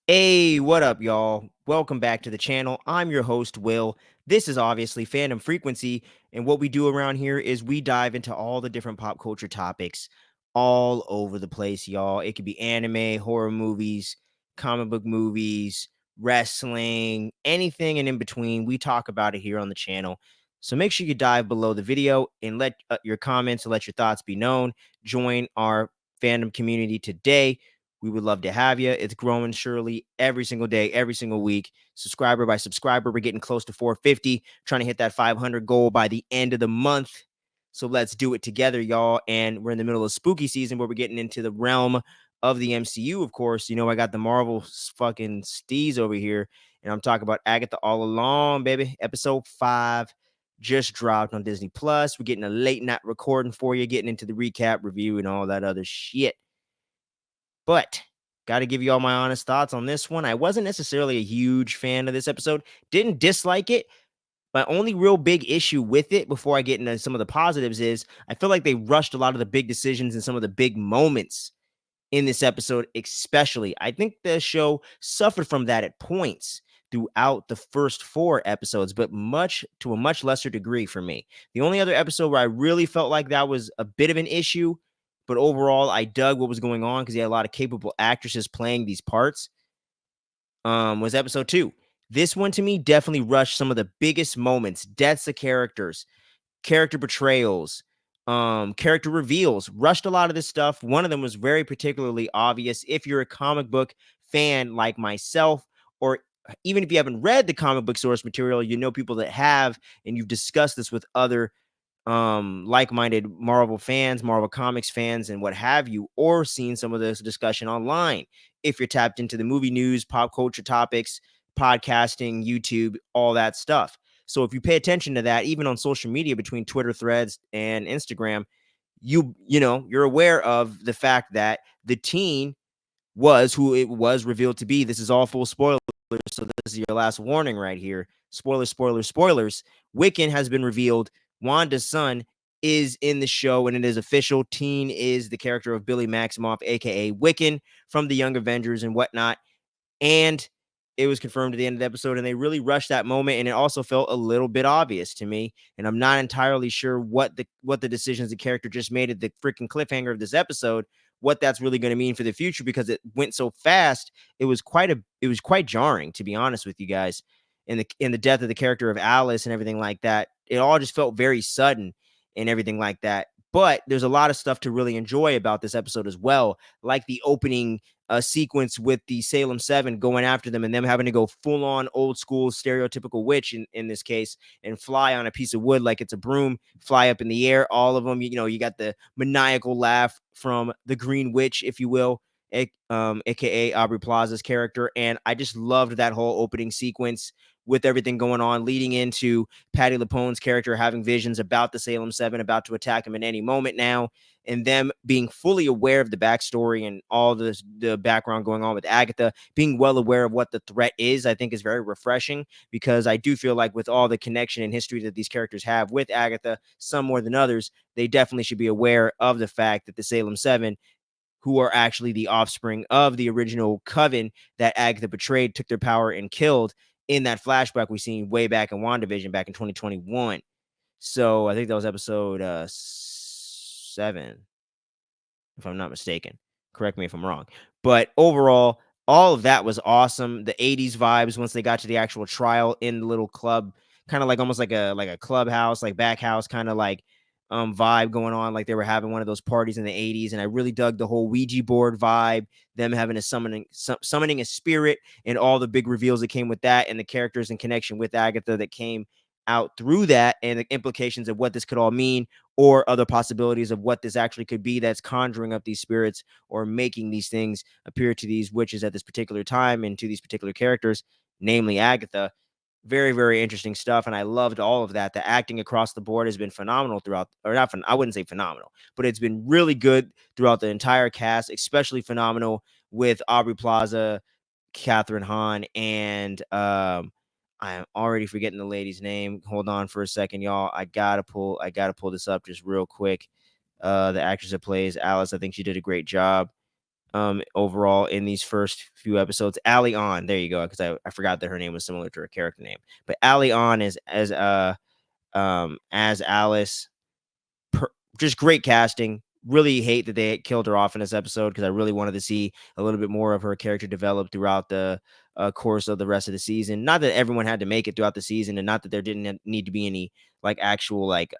Hey, what up, y'all? Welcome back to the channel. I'm your host, Will. This is obviously Fandom Frequency, and what we do around here is we dive into all the different pop culture topics all over the place, y'all. It could be anime, horror movies, comic book movies, wrestling, anything and in between. We talk about it here on the channel. So make sure you dive below the video and let your comments and let your thoughts be known. Join our fandom community today. We would love to have you. It's growing surely every single day, every single week. Subscriber by subscriber, we're getting close to 450, trying to hit that 500 goal by the end of the month. So let's do it together, y'all. And we're in the middle of spooky season where we're getting into the realm of the MCU, of course. You know, I got the Marvel fucking steez over here, and I'm talking about Agatha All Along, baby. Episode 5 just dropped on Disney Plus. We're getting a late night recording for you, getting into the recap, review, and all that other shit. But got to give you all my honest thoughts on this one. I wasn't necessarily a huge fan of this episode, didn't dislike it. My only real big issue with it before I get into some of the positives is I feel like they rushed a lot of the big decisions and some of the big moments in this episode, especially. I think the show suffered from that at points throughout the first 4 episodes, but to a much lesser degree for me. The only other episode where I really felt like that was a bit of an issue, but overall I dug what was going on because he had a lot of capable actresses playing these parts, was episode 2. This one to me definitely rushed some of the biggest moments, deaths of characters, character betrayals, character reveals, rushed a lot of this stuff. One of them was very particularly obvious. If you're a comic book fan like myself, or even if you haven't read the comic book source material, you know people that have, and you've discussed this with other like-minded Marvel fans, Marvel Comics fans, and what have you, or seen some of this discussion online. If you're tapped into the movie news, pop culture topics, podcasting, YouTube, all that stuff. So if you pay attention to that, even on social media between Twitter threads and Instagram, you're aware of the fact that the teen was who it was revealed to be. This is all full spoilers, so this is your last warning right here. Spoilers, spoilers, spoilers. Wiccan has been revealed. Wanda's son is in the show, and it is official. Teen is the character of Billy Maximoff, aka Wiccan, from the Young Avengers and whatnot. And it was confirmed at the end of the episode, and they really rushed that moment, and it also felt a little bit obvious to me. And I'm not entirely sure what the decisions the character just made at the freaking cliffhanger of this episode, what that's really going to mean for the future, because it went so fast. It was quite jarring, to be honest with you guys. In the death of the character of Alice and everything like that, it all just felt very sudden and everything like that. But there's a lot of stuff to really enjoy about this episode as well, like the opening sequence with the Salem Seven going after them and them having to go full on old school stereotypical witch in this case and fly on a piece of wood like it's a broom, fly up in the air. All of them, you got the maniacal laugh from the Green Witch, if you will, aka Aubrey Plaza's character. And I just loved that whole opening sequence with everything going on, leading into Patti LuPone's character having visions about the Salem Seven, about to attack him at any moment now, and them being fully aware of the backstory and all the background going on with Agatha, being well aware of what the threat is, I think is very refreshing, because I do feel like with all the connection and history that these characters have with Agatha, some more than others, they definitely should be aware of the fact that the Salem Seven, who are actually the offspring of the original coven that Agatha betrayed, took their power and killed in that flashback we seen way back in WandaVision back in 2021. So I think that was episode 7, if I'm not mistaken. Correct me if I'm wrong. But overall, all of that was awesome. The 80s vibes once they got to the actual trial in the little club, kind of like almost like a clubhouse, like back house kind of like vibe going on, like they were having one of those parties in the 80s. And I really dug the whole Ouija board vibe, them having a summoning a spirit, and all the big reveals that came with that, and the characters in connection with Agatha that came out through that, and the implications of what this could all mean, or other possibilities of what this actually could be that's conjuring up these spirits or making these things appear to these witches at this particular time and to these particular characters, namely Agatha. Very, very interesting stuff, and I loved all of that. The acting across the board has been phenomenal throughout, or not, I wouldn't say phenomenal, but it's been really good throughout the entire cast, especially phenomenal with Aubrey Plaza, Catherine Hahn, and I am already forgetting the lady's name. Hold on for a second, y'all. I gotta pull this up just real quick. The actress that plays Alice, I think she did a great job. overall in these first few episodes. Ali On, there you go, because I forgot that her name was similar to her character name. But Ali On is as Alice, per, just great casting. Really hate that they killed her off in this episode because I really wanted to see a little bit more of her character develop throughout the course of the rest of the season. Not that everyone had to make it throughout the season, and not that there didn't need to be any like actual like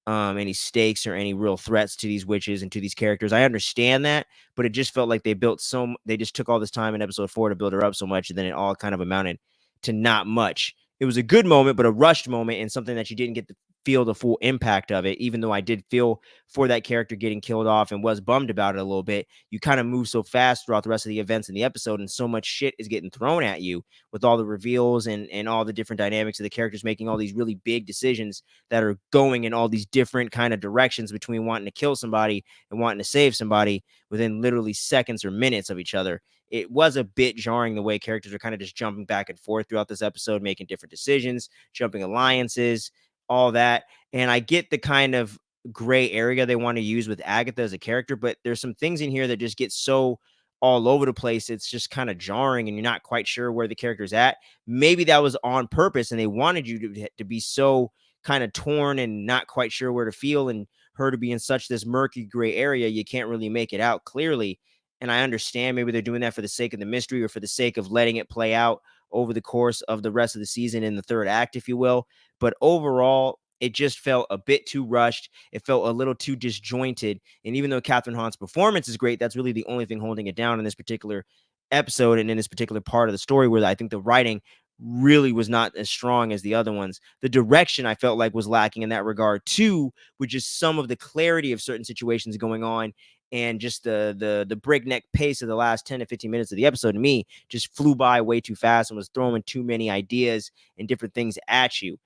any stakes or any real threats to these witches and to these characters. I understand that, but it just felt like they just took all this time in episode 4 to build her up so much, and then it all kind of amounted to not much. It was a good moment, but a rushed moment, and something that you didn't get to feel the full impact of it. Even though I did feel for that character getting killed off and was bummed about it a little bit, you kind of move so fast throughout the rest of the events in the episode, and so much shit is getting thrown at you with all the reveals and all the different dynamics of the characters making all these really big decisions that are going in all these different kind of directions between wanting to kill somebody and wanting to save somebody within literally seconds or minutes of each other. It was a bit jarring the way characters are kind of just jumping back and forth throughout this episode, making different decisions, jumping alliances, all that. And I get the kind of gray area they want to use with Agatha as a character, but there's some things in here that just get so all over the place. It's just kind of jarring and you're not quite sure where the character's at. Maybe that was on purpose and they wanted you to be so kind of torn and not quite sure where to feel, and her to be in such this murky gray area you can't really make it out clearly. And I understand maybe they're doing that for the sake of the mystery or for the sake of letting it play out over the course of the rest of the season in the third act, if you will. But overall, it just felt a bit too rushed. It felt a little too disjointed. And even though Catherine Hahn's performance is great, that's really the only thing holding it down in this particular episode and in this particular part of the story, where I think the writing really was not as strong as the other ones. The direction I felt like was lacking in that regard too, with just some of the clarity of certain situations going on, and just the breakneck pace of the last 10 to 15 minutes of the episode to me just flew by way too fast and was throwing too many ideas and different things at you,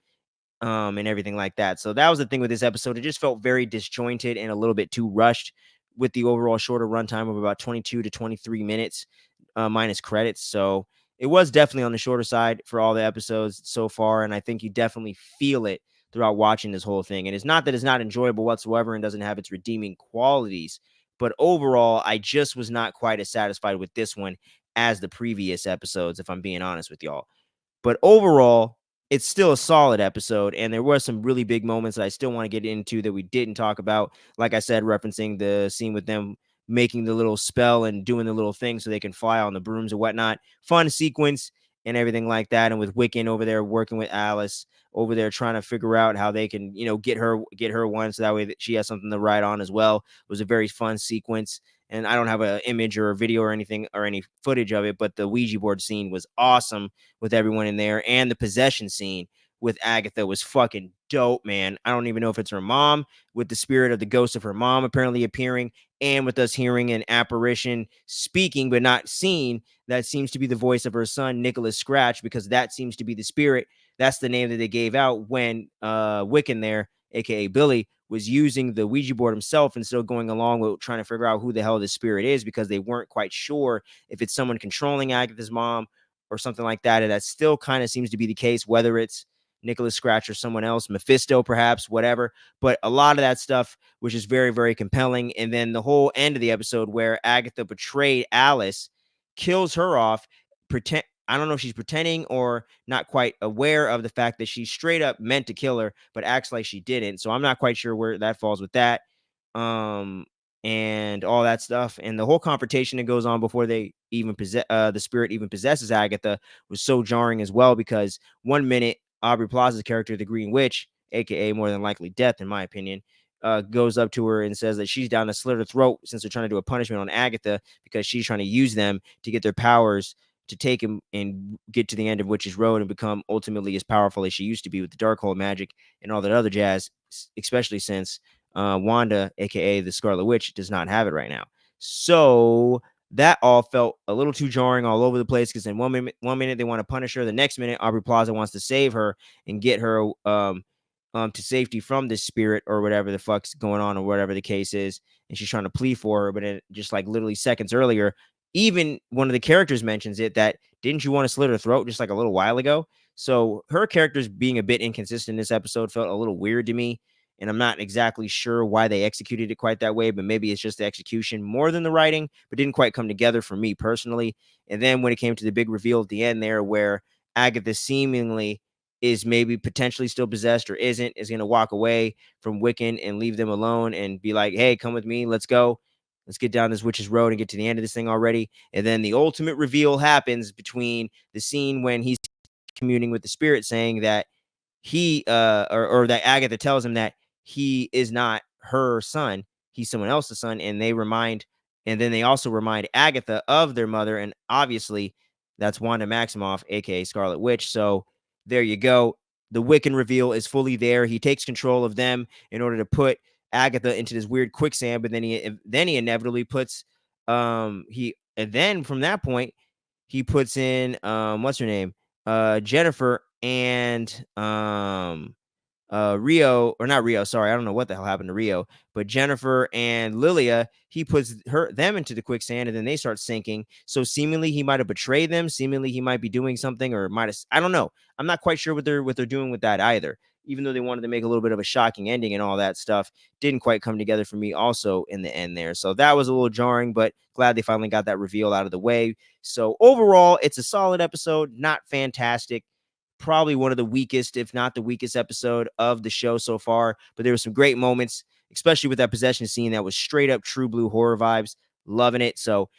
and everything like that. So that was the thing with this episode. It just felt very disjointed and a little bit too rushed, with the overall shorter runtime of about 22 to 23 minutes, minus credits. So it was definitely on the shorter side for all the episodes so far. And I think you definitely feel it throughout watching this whole thing. And it's not that it's not enjoyable whatsoever and doesn't have its redeeming qualities, but overall, I just was not quite as satisfied with this one as the previous episodes, if I'm being honest with y'all. But overall, it's still a solid episode, and there were some really big moments that I still want to get into that we didn't talk about. Like I said, referencing the scene with them making the little spell and doing the little thing so they can fly on the brooms and whatnot. Fun sequence and everything like that. And with Wiccan over there working with Alice over there trying to figure out how they can, get her one so that way that she has something to write on as well. It was a very fun sequence. And I don't have an image or a video or anything or any footage of it, but the Ouija board scene was awesome with everyone in there, and the possession scene with Agatha was fucking dope, man. I don't even know if it's her mom, with the spirit of the ghost of her mom apparently appearing, and with us hearing an apparition speaking but not seen that seems to be the voice of her son Nicholas Scratch, because that seems to be the spirit. That's the name that they gave out when Wiccan there, aka Billy, was using the Ouija board himself and still going along with trying to figure out who the hell this spirit is, because they weren't quite sure if it's someone controlling Agatha's mom or something like that. And that still kind of seems to be the case, whether it's Nicholas Scratch or someone else, Mephisto, perhaps, whatever. But a lot of that stuff was just very, very compelling. And then the whole end of the episode where Agatha betrayed Alice, kills her off, I don't know if she's pretending or not quite aware of the fact that she straight up meant to kill her, but acts like she didn't. So I'm not quite sure where that falls with that. Um, and all that stuff. And the whole confrontation that goes on before they even the spirit even possesses Agatha was so jarring as well, because 1 minute Aubrey Plaza's character, the Green Witch, aka more than likely Death, in my opinion, goes up to her and says that she's down to slit her throat since they're trying to do a punishment on Agatha because she's trying to use them to get their powers to take him and get to the end of Witch's Road and become ultimately as powerful as she used to be with the Darkhold magic and all that other jazz, especially since Wanda, aka the Scarlet Witch, does not have it right now. So that all felt a little too jarring all over the place, because in one minute they want to punish her, the next minute Aubrey Plaza wants to save her and get her to safety from this spirit or whatever the fuck's going on or whatever the case is, and she's trying to plead for her, but it, just like literally seconds earlier, even one of the characters mentions it, that didn't you want to slit her throat just like a little while ago? So her character's being a bit inconsistent in this episode felt a little weird to me. And I'm not exactly sure why they executed it quite that way, but maybe it's just the execution more than the writing, but didn't quite come together for me personally. And then when it came to the big reveal at the end there, where Agatha seemingly is maybe potentially still possessed or isn't, is going to walk away from Wiccan and leave them alone and be like, hey, come with me. Let's go. Let's get down this witch's road and get to the end of this thing already. And then the ultimate reveal happens between the scene when he's communing with the spirit, saying that he or that Agatha tells him that he is not her son, he's someone else's son, and then they also remind Agatha of their mother, and obviously that's Wanda Maximoff, aka Scarlet Witch. So there you go. The Wiccan reveal is fully there. He takes control of them in order to put Agatha into this weird quicksand, but then he inevitably puts he and then from that point he puts in what's her name? Jennifer and Rio, or not Rio, sorry, I don't know what the hell happened to Rio, but Jennifer and Lilia, he puts them into the quicksand, and then they start sinking. So seemingly he might have betrayed them. Seemingly he might be doing something, or might have, I don't know. I'm not quite sure what they're doing with that either. Even though they wanted to make a little bit of a shocking ending and all that stuff, didn't quite come together for me also in the end there. So that was a little jarring, but glad they finally got that reveal out of the way. So overall, it's a solid episode, not fantastic. Probably one of the weakest, if not the weakest episode of the show so far. But there were some great moments, especially with that possession scene that was straight up true blue horror vibes. Loving it. So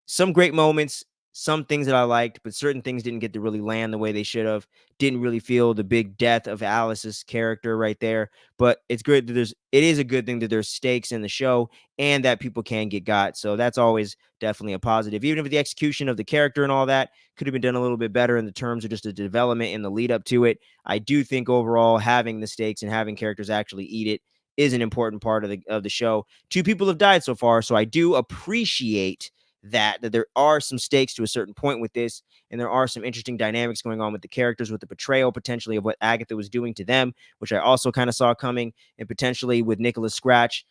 some great moments, some things that I liked, but certain things didn't get to really land the way they should have. Didn't really feel the big death of Alice's character right there. But it's good that it is a good thing that there's stakes in the show and that people can get got. So that's always definitely a positive. Even if the execution of the character and all that could have been done a little bit better in the terms of just the development and the lead up to it, I do think overall having the stakes and having characters actually eat it is an important part of the show. 2 people have died so far, so I do appreciate that there are some stakes to a certain point with this, and there are some interesting dynamics going on with the characters, with the betrayal potentially of what Agatha was doing to them, which I also kind of saw coming, and potentially with Nicholas Scratch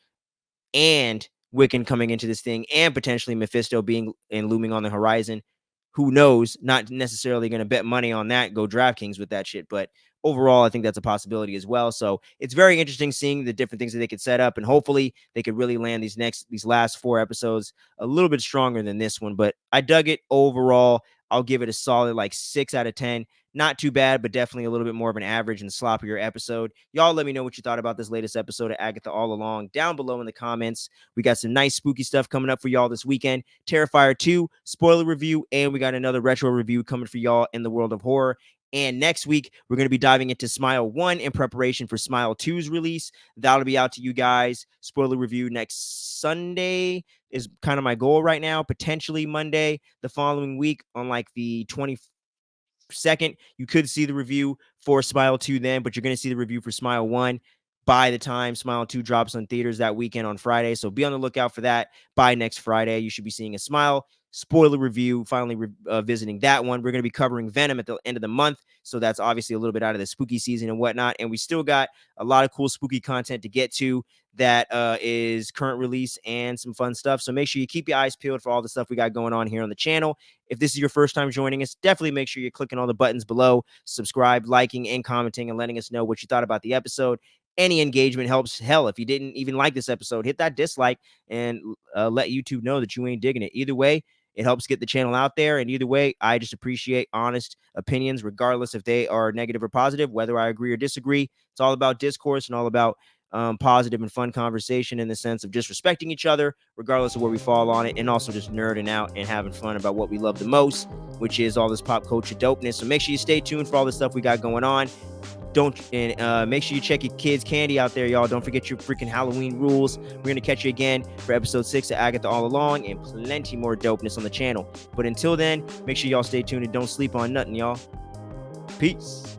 and Wiccan coming into this thing, and potentially Mephisto being and looming on the horizon. Who knows? Not necessarily going to bet money on that, go DraftKings with that shit, but overall, I think that's a possibility as well. So it's very interesting seeing the different things that they could set up, and hopefully they could really land these last 4 episodes a little bit stronger than this one. But I dug it overall. I'll give it a solid like 6 out of 10. Not too bad, but definitely a little bit more of an average and sloppier episode. Y'all let me know what you thought about this latest episode of Agatha All Along down below in the comments. We got some nice spooky stuff coming up for y'all this weekend. Terrifier 2, spoiler review, and we got another retro review coming for y'all in the world of horror. And next week, we're going to be diving into Smile 1 in preparation for Smile 2's release. That'll be out to you guys. Spoiler review next Sunday is kind of my goal right now. Potentially Monday the following week on like the 22nd. You could see the review for Smile 2 then, but you're going to see the review for Smile 1 by the time Smile 2 drops on theaters that weekend on Friday. So be on the lookout for that. By next Friday, you should be seeing a Smile spoiler review, finally visiting that one. We're going to be covering Venom at the end of the month, so that's obviously a little bit out of the spooky season and whatnot, and we still got a lot of cool spooky content to get to that is current release and some fun stuff. So make sure you keep your eyes peeled for all the stuff we got going on here on the channel. If this is your first time joining us, definitely make sure you're clicking all the buttons below, subscribe, liking, and commenting, and letting us know what you thought about the episode. Any engagement helps. Hell, if you didn't even like this episode, hit that dislike and let YouTube know that you ain't digging it. Either way, it helps get the channel out there. And either way, I just appreciate honest opinions, regardless if they are negative or positive, whether I agree or disagree. It's all about discourse and all about positive and fun conversation in the sense of just respecting each other, regardless of where we fall on it, and also just nerding out and having fun about what we love the most, which is all this pop culture dopeness. So make sure you stay tuned for all the stuff we got going on. Make sure you check your kids' candy out there, y'all. Don't forget your freaking Halloween rules. We're going to catch you again for episode 6 of Agatha All Along and plenty more dopeness on the channel. But until then, make sure y'all stay tuned and don't sleep on nothing, y'all. Peace.